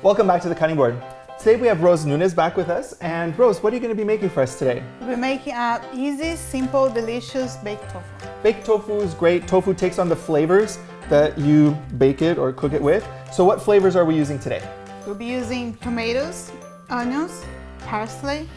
Welcome back to the cutting board. Today we have Rose Nunes back with us. And Rose, what are you going to be making for us today? We're making an easy, simple, delicious baked tofu. Baked tofu is great. Tofu takes on the flavors that you bake it or cook it with. So what flavors are we using today? We'll be using tomatoes, onions, parsley,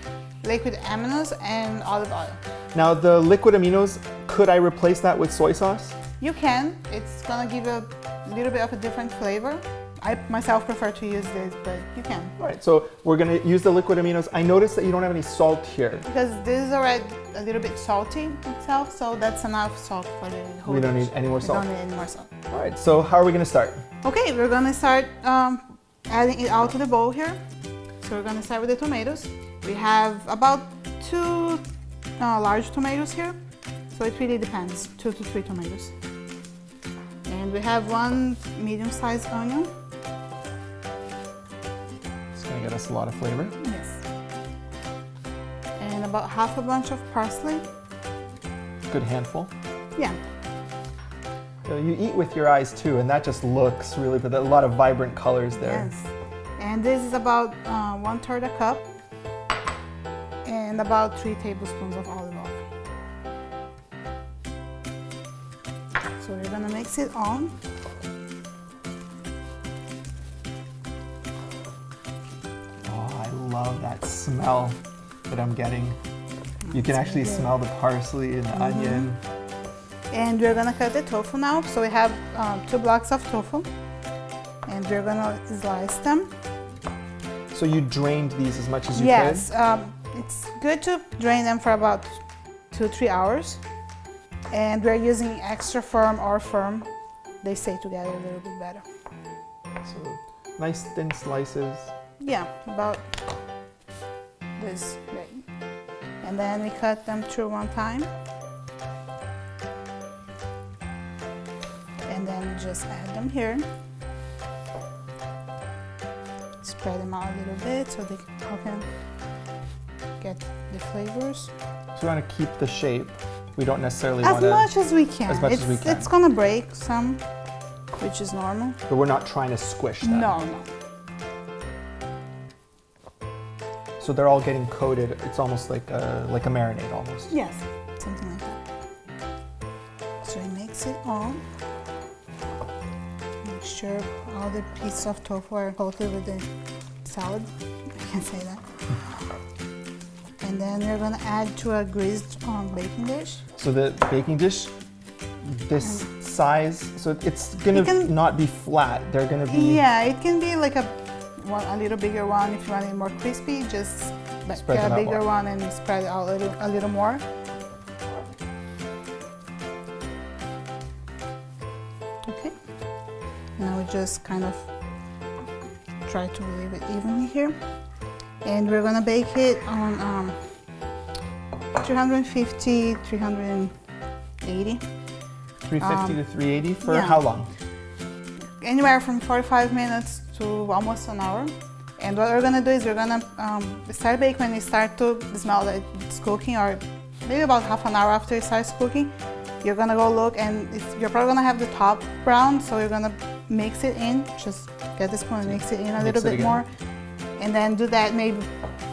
liquid aminos, and olive oil. Now the liquid aminos, could I replace that with soy sauce? You can. It's gonna give a little bit of a different flavor. I myself prefer to use this, but you can. All right, so we're gonna use the liquid aminos. I noticed that you don't have any salt here. Because this is already a little bit salty itself, so that's enough salt for the whole We don't dish. need any more salt. We don't need any more salt. All right, so how are we gonna start? Okay, we're gonna start adding it all to the bowl here. So we're gonna start with the tomatoes. We have about 2 large tomatoes here, so it really depends, 2 to 3 tomatoes. And we have 1 medium-sized onion. It's gonna get us a lot of flavor. Yes. And about half a bunch of parsley. Good handful. Yeah. So you eat with your eyes too, and that just looks really good. A lot of vibrant colors there. Yes. And this is about 1/3 a cup and about 3 tablespoons of olive oil. So we're gonna mix it all. Oh, I love that smell that I'm getting. You can actually smell the parsley and the onion. And we're gonna cut the tofu now. So we have 2 blocks of tofu, and we're gonna slice them. So you drained these as much as you Yes, could? it's good to drain them for about 2-3 hours. And we're using extra firm or firm. They stay together a little bit better. So nice thin slices. Yeah, about this big. And then we cut them through one time. And then just add them here. Spread them out a little bit so they can get the flavors. So we want to keep the shape. We don't necessarily As want to... much as we can. As much as we can. It's gonna break some, which is normal. But we're not trying to squish them. No. So they're all getting coated. It's almost like a marinade almost. Yes, something like that. So we mix it all. Make sure all the pieces of tofu are coated with the salad. I can say that. And then we're gonna add to a greased baking dish. So the baking dish, this size, so it's gonna not be flat. They're gonna be... Yeah, it can be like a little bigger one if you want it more crispy. Just get a bigger one and spread it out a little more. Okay. Now we just kind of try to leave it evenly here. And we're gonna bake it on 350, 380. 350 to 380 for yeah. how long? Anywhere from 45 minutes to almost an hour. And what we're gonna do is we're gonna start baking when you start to smell that it's cooking, or maybe about half an hour after it starts cooking. You're gonna go look, and you're probably gonna have the top brown, so you're gonna mix it in. Just get the spoon and mix it in a little bit more. And then do that maybe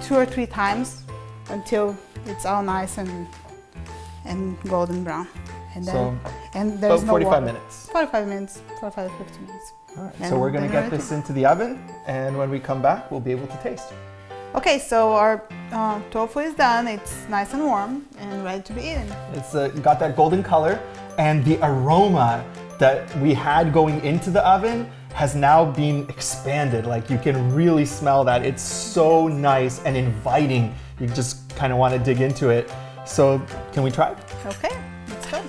2 or 3 times until it's all nice and golden brown. And then there's no 45 water. minutes. 45 minutes, 45 to 50 minutes. All right, so we're gonna get this into the oven, and when we come back, we'll be able to taste. Okay, so our tofu is done. It's nice and warm and ready to be eaten. It's got that golden color, and the aroma that we had going into the oven has now been expanded. Like, you can really smell that. It's so nice and inviting. You just kind of want to dig into it. So can we try? Okay, let's go.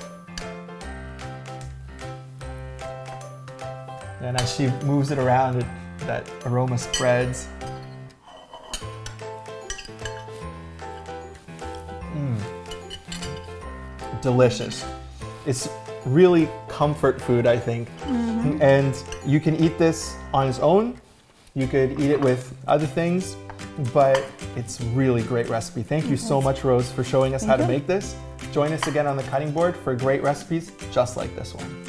And as she moves it around, that aroma spreads. Delicious. It's really comfort food, I think. And you can eat this on its own. You could eat it with other things, but it's really great recipe. Thank you so much, Rose, for showing us how to make this. Join us again on the cutting board for great recipes just like this one.